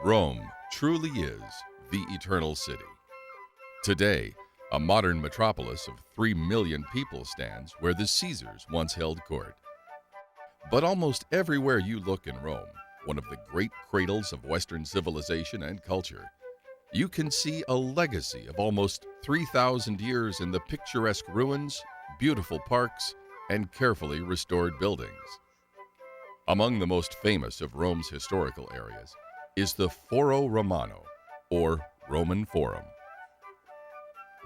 Rome truly is the Eternal City. Today, a modern metropolis of 3 million people stands where the Caesars once held court. But almost everywhere you look in Rome, one of the great cradles of Western civilization and culture, you can see a legacy of almost 3,000 years in the picturesque ruins, beautiful parks, and carefully restored buildings. Among the most famous of Rome's historical areas is the Foro Romano, or Roman Forum.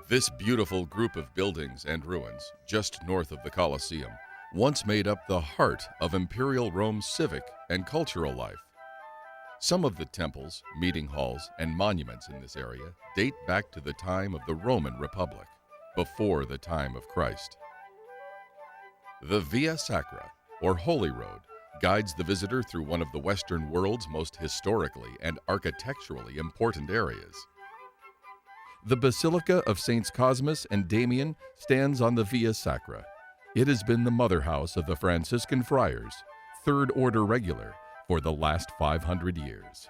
This beautiful group of buildings and ruins, just north of the Colosseum, once made up the heart of Imperial Rome's civic and cultural life. Some of the temples, meeting halls, and monuments in this area date back to the time of the Roman Republic, before the time of Christ. The Via Sacra, or Holy Road, guides the visitor through one of the Western world's most historically and architecturally important areas. The Basilica of Saints Cosmas and Damian stands on the Via Sacra. It has been the mother house of the Franciscan friars, Third Order Regular, for the last 500 years.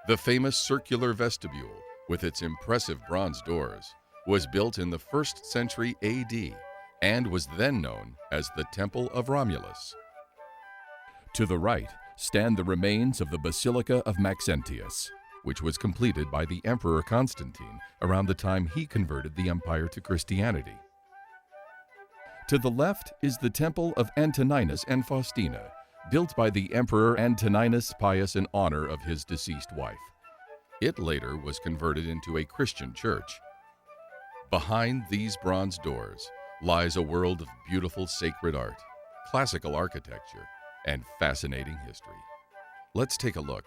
The famous circular vestibule, with its impressive bronze doors, was built in the 1st century AD and was then known as the Temple of Romulus. To the right stand the remains of the Basilica of Maxentius, which was completed by the Emperor Constantine around the time he converted the empire to Christianity. To the left is the Temple of Antoninus and Faustina, built by the Emperor Antoninus Pius in honor of his deceased wife. It later was converted into a Christian church. Behind these bronze doors lies a world of beautiful sacred art, classical architecture, and fascinating history. Let's take a look.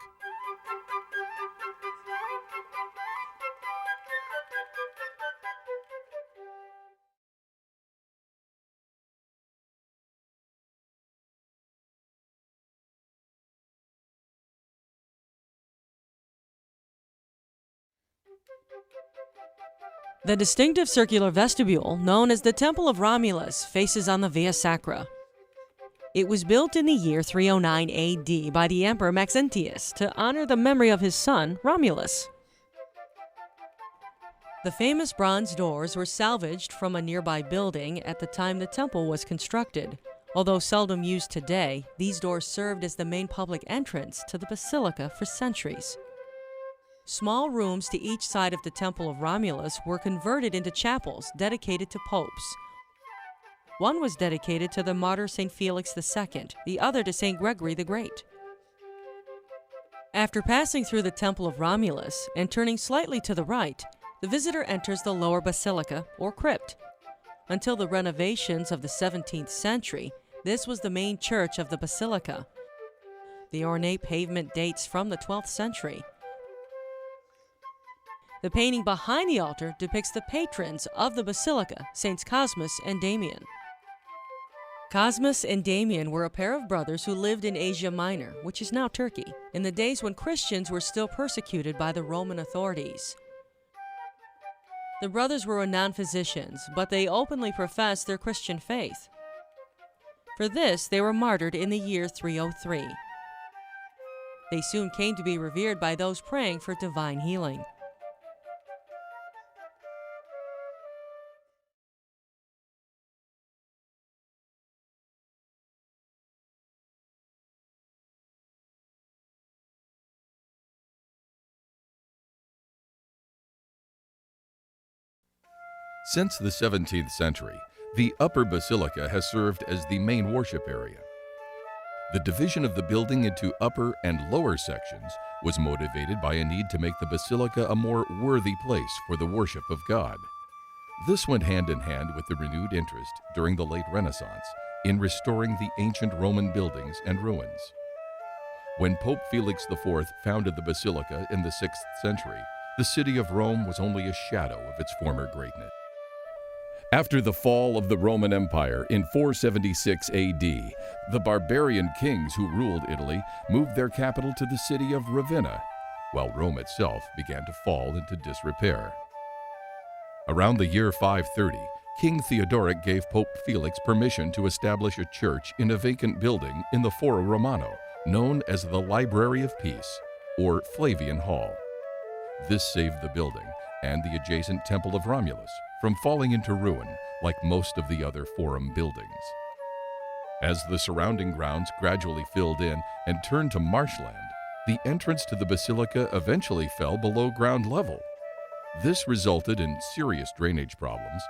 The distinctive circular vestibule, known as the Temple of Romulus, faces on the Via Sacra. It was built in the year 309 AD by the Emperor Maxentius to honor the memory of his son, Romulus. The famous bronze doors were salvaged from a nearby building at the time the temple was constructed. Although seldom used today, these doors served as the main public entrance to the basilica for centuries. Small rooms to each side of the Temple of Romulus were converted into chapels dedicated to popes. One was dedicated to the martyr St. Felix II, the other to St. Gregory the Great. After passing through the Temple of Romulus and turning slightly to the right, the visitor enters the lower basilica, or crypt. Until the renovations of the 17th century, this was the main church of the basilica. The ornate pavement dates from the 12th century. The painting behind the altar depicts the patrons of the basilica, Saints Cosmas and Damian. Cosmas and Damian were a pair of brothers who lived in Asia Minor, which is now Turkey, in the days when Christians were still persecuted by the Roman authorities. The brothers were renowned physicians, but they openly professed their Christian faith. For this, they were martyred in the year 303. They soon came to be revered by those praying for divine healing. Since the 17th century, the Upper Basilica has served as the main worship area. The division of the building into upper and lower sections was motivated by a need to make the basilica a more worthy place for the worship of God. This went hand in hand with the renewed interest during the late Renaissance in restoring the ancient Roman buildings and ruins. When Pope Felix IV founded the basilica in the 6th century, the city of Rome was only a shadow of its former greatness. After the fall of the Roman Empire in 476 AD, the barbarian kings who ruled Italy moved their capital to the city of Ravenna, while Rome itself began to fall into disrepair. Around the year 530, King Theodoric gave Pope Felix permission to establish a church in a vacant building in the Foro Romano, known as the Library of Peace. or Flavian Hall. This saved the building and the adjacent Temple of Romulus from falling into ruin like most of the other Forum buildings. As the surrounding grounds gradually filled in and turned to marshland, the entrance to the basilica eventually fell below ground level. This resulted in serious drainage problems,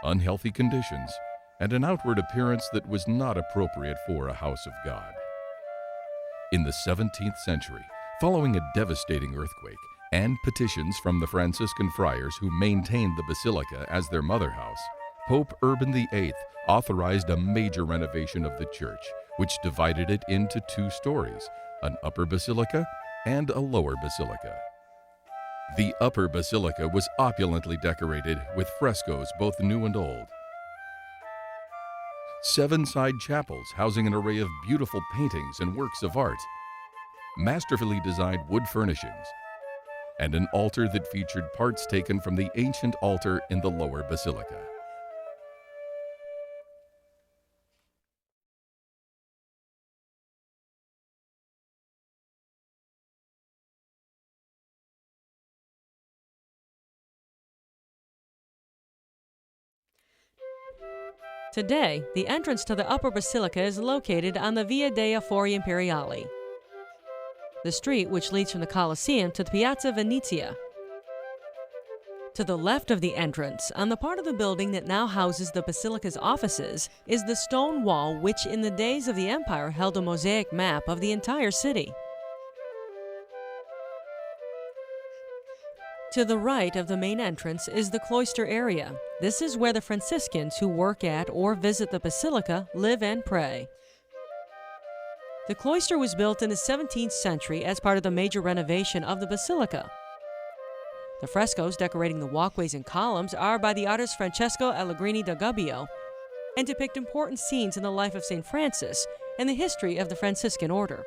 unhealthy conditions, and an outward appearance that was not appropriate for a house of God. In the 17th century, following a devastating earthquake and petitions from the Franciscan friars who maintained the basilica as their mother house, Pope Urban VIII authorized a major renovation of the church, which divided it into two stories, an upper basilica and a lower basilica. The upper basilica was opulently decorated with frescoes both new and old. 7 side chapels housing an array of beautiful paintings and works of art, masterfully designed wood furnishings, and an altar that featured parts taken from the ancient altar in the lower basilica. Today, the entrance to the Upper Basilica is located on the Via dei Fori Imperiali, the street which leads from the Colosseum to the Piazza Venezia. To the left of the entrance, on the part of the building that now houses the basilica's offices, is the stone wall which in the days of the Empire held a mosaic map of the entire city. To the right of the main entrance is the cloister area. This is where the Franciscans who work at or visit the basilica live and pray. The cloister was built in the 17th century as part of the major renovation of the basilica. The frescoes decorating the walkways and columns are by the artist Francesco Allegrini da Gubbio and depict important scenes in the life of St. Francis and the history of the Franciscan order.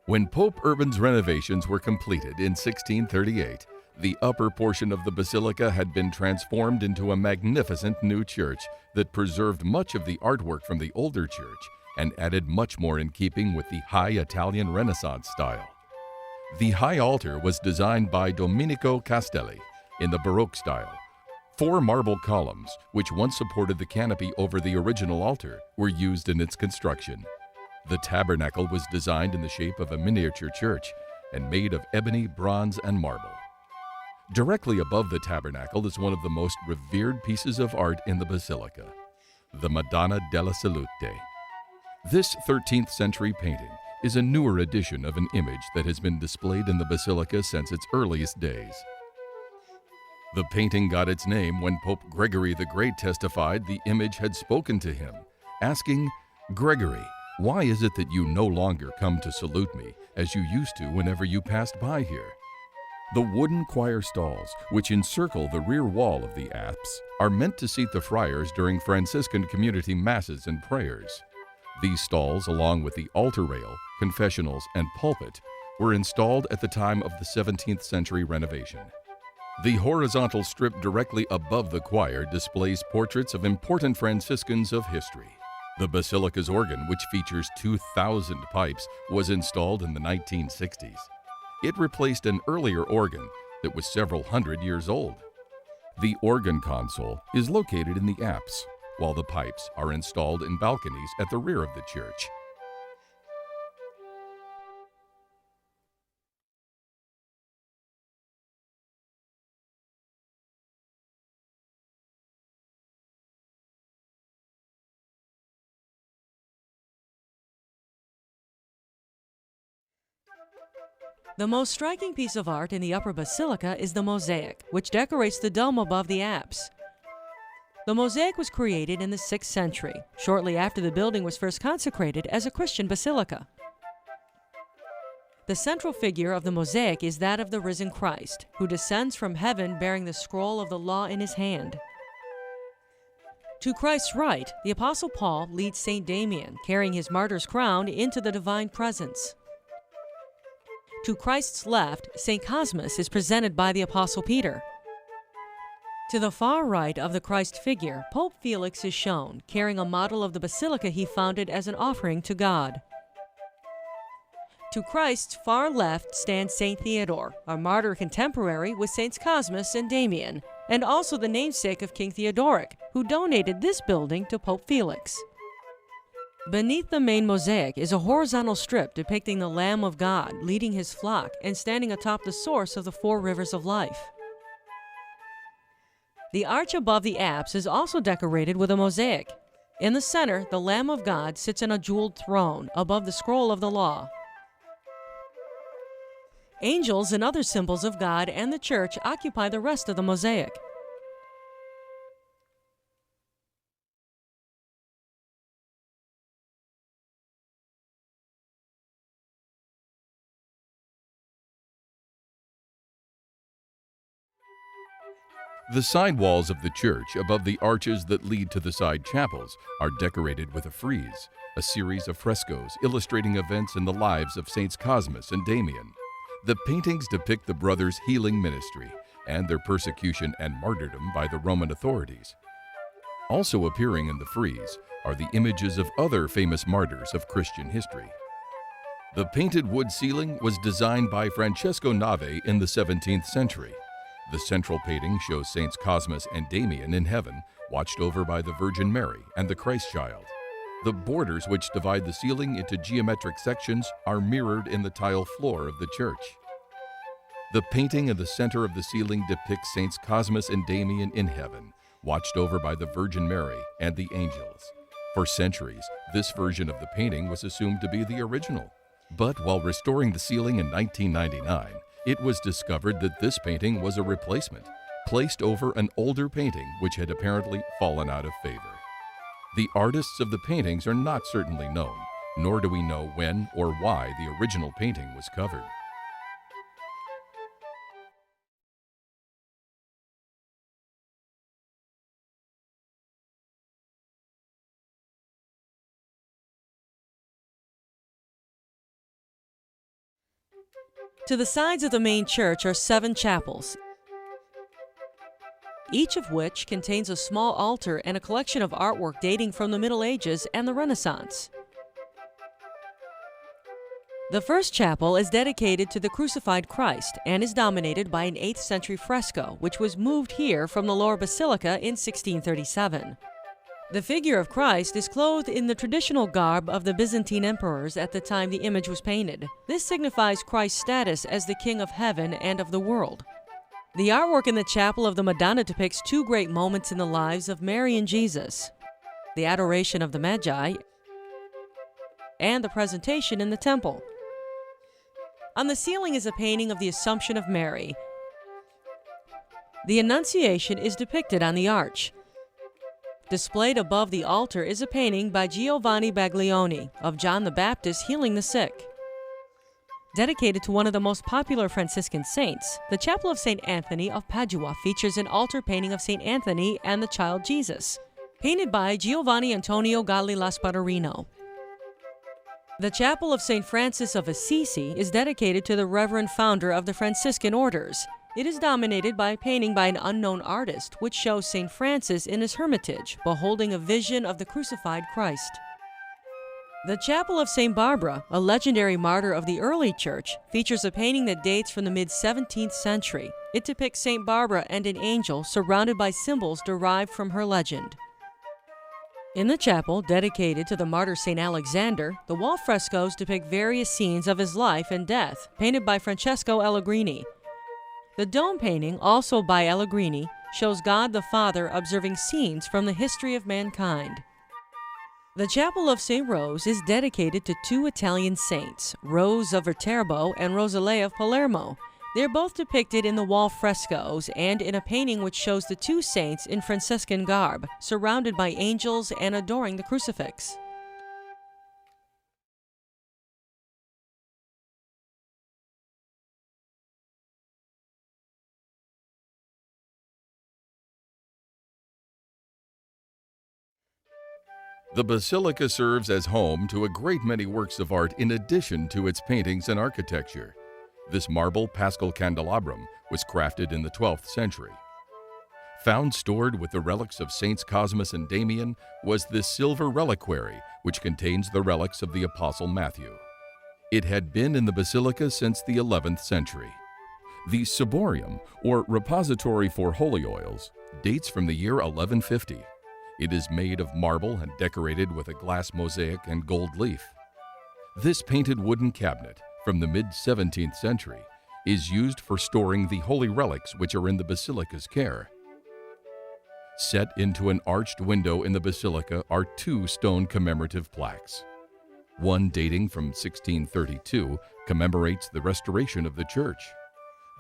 When Pope Urban's renovations were completed in 1638, the upper portion of the basilica had been transformed into a magnificent new church that preserved much of the artwork from the older church and added much more in keeping with the high Italian Renaissance style. The high altar was designed by Domenico Castelli in the Baroque style. 4 marble columns, which once supported the canopy over the original altar, were used in its construction. The tabernacle was designed in the shape of a miniature church and made of ebony, bronze, and marble. Directly above the tabernacle is one of the most revered pieces of art in the basilica, the Madonna della Salute. This 13th century painting is a newer edition of an image that has been displayed in the basilica since its earliest days. The painting got its name when Pope Gregory the Great testified the image had spoken to him, asking, "Gregory, why is it that you no longer come to salute me as you used to whenever you passed by here?" The wooden choir stalls, which encircle the rear wall of the apse, are meant to seat the friars during Franciscan community masses and prayers. These stalls, along with the altar rail, confessionals, and pulpit, were installed at the time of the 17th century renovation. The horizontal strip directly above the choir displays portraits of important Franciscans of history. The basilica's organ, which features 2,000 pipes, was installed in the 1960s. It replaced an earlier organ that was several hundred years old. The organ console is located in the apse, while the pipes are installed in balconies at the rear of the church. The most striking piece of art in the Upper Basilica is the mosaic, which decorates the dome above the apse. The mosaic was created in the 6th century, shortly after the building was first consecrated as a Christian basilica. The central figure of the mosaic is that of the risen Christ, who descends from heaven bearing the scroll of the law in his hand. To Christ's right, the Apostle Paul leads St. Damian, carrying his martyr's crown, into the divine presence. To Christ's left, St. Cosmas is presented by the Apostle Peter. To the far right of the Christ figure, Pope Felix is shown, carrying a model of the basilica he founded as an offering to God. To Christ's far left stands St. Theodore, a martyr contemporary with Saints Cosmas and Damian, and also the namesake of King Theodoric, who donated this building to Pope Felix. Beneath the main mosaic is a horizontal strip depicting the Lamb of God leading his flock and standing atop the source of the four rivers of life. The arch above the apse is also decorated with a mosaic. In the center, the Lamb of God sits on a jeweled throne above the scroll of the law. Angels and other symbols of God and the Church occupy the rest of the mosaic. The side walls of the church above the arches that lead to the side chapels are decorated with a frieze, a series of frescoes illustrating events in the lives of Saints Cosmas and Damian. The paintings depict the brothers' healing ministry and their persecution and martyrdom by the Roman authorities. Also appearing in the frieze are the images of other famous martyrs of Christian history. The painted wood ceiling was designed by Francesco Nave in the 17th century. The central painting shows Saints Cosmas and Damian in heaven, watched over by the Virgin Mary and the Christ child. The borders which divide the ceiling into geometric sections are mirrored in the tile floor of the church. The painting in the center of the ceiling depicts Saints Cosmas and Damian in heaven, watched over by the Virgin Mary and the angels. For centuries, this version of the painting was assumed to be the original. But while restoring the ceiling in 1999, it was discovered that this painting was a replacement, placed over an older painting which had apparently fallen out of favor. The artists of the paintings are not certainly known, nor do we know when or why the original painting was covered. To the sides of the main church are 7 chapels, each of which contains a small altar and a collection of artwork dating from the Middle Ages and the Renaissance. The first chapel is dedicated to the crucified Christ and is dominated by an 8th century fresco, which was moved here from the lower basilica in 1637. The figure of Christ is clothed in the traditional garb of the Byzantine emperors at the time the image was painted. This signifies Christ's status as the King of heaven and of the world. The artwork in the chapel of the Madonna depicts 2 great moments in the lives of Mary and Jesus: the adoration of the Magi and the presentation in the temple. On the ceiling is a painting of the Assumption of Mary. The Annunciation is depicted on the arch. Displayed above the altar is a painting by Giovanni Baglioni of John the Baptist healing the sick. Dedicated to one of the most popular Franciscan saints, the Chapel of St. Anthony of Padua features an altar painting of St. Anthony and the child Jesus, painted by Giovanni Antonio Galli Laspararino. The Chapel of St. Francis of Assisi is dedicated to the Reverend Founder of the Franciscan Orders. It is dominated by a painting by an unknown artist, which shows St. Francis in his hermitage, beholding a vision of the crucified Christ. The Chapel of St. Barbara, a legendary martyr of the early church, features a painting that dates from the mid-17th century. It depicts St. Barbara and an angel surrounded by symbols derived from her legend. In the chapel, dedicated to the martyr St. Alexander, the wall frescoes depict various scenes of his life and death, painted by Francesco Allegrini. The dome painting, also by Allegrini, shows God the Father observing scenes from the history of mankind. The Chapel of St. Rose is dedicated to 2 Italian saints, Rose of Viterbo and Rosalie of Palermo. They are both depicted in the wall frescoes and in a painting which shows the 2 saints in Franciscan garb, surrounded by angels and adoring the crucifix. The basilica serves as home to a great many works of art in addition to its paintings and architecture. This marble paschal candelabrum was crafted in the 12th century. Found stored with the relics of Saints Cosmas and Damian was this silver reliquary, which contains the relics of the Apostle Matthew. It had been in the basilica since the 11th century. The ciborium, or repository for holy oils, dates from the year 1150. It is made of marble and decorated with a glass mosaic and gold leaf. This painted wooden cabinet, from the mid-17th century, is used for storing the holy relics which are in the basilica's care. Set into an arched window in the basilica are two stone commemorative plaques. One dating from 1632 commemorates the restoration of the church.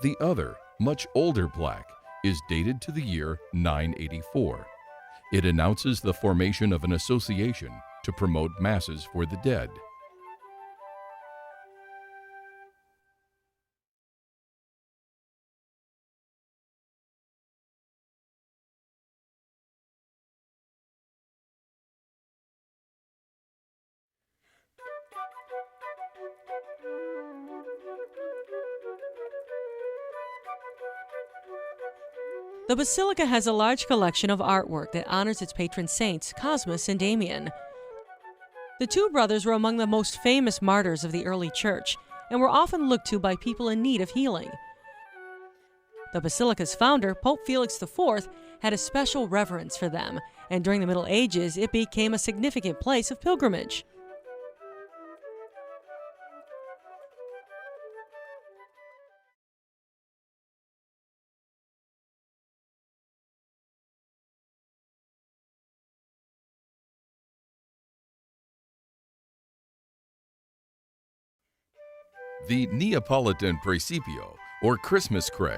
The other, much older plaque, is dated to the year 984. It announces the formation of an association to promote masses for the dead. The basilica has a large collection of artwork that honors its patron saints, Cosmas and Damian. The two brothers were among the most famous martyrs of the early church and were often looked to by people in need of healing. The basilica's founder, Pope Felix IV, had a special reverence for them, and during the Middle Ages it became a significant place of pilgrimage. The Neapolitan Principio, or Christmas crèche,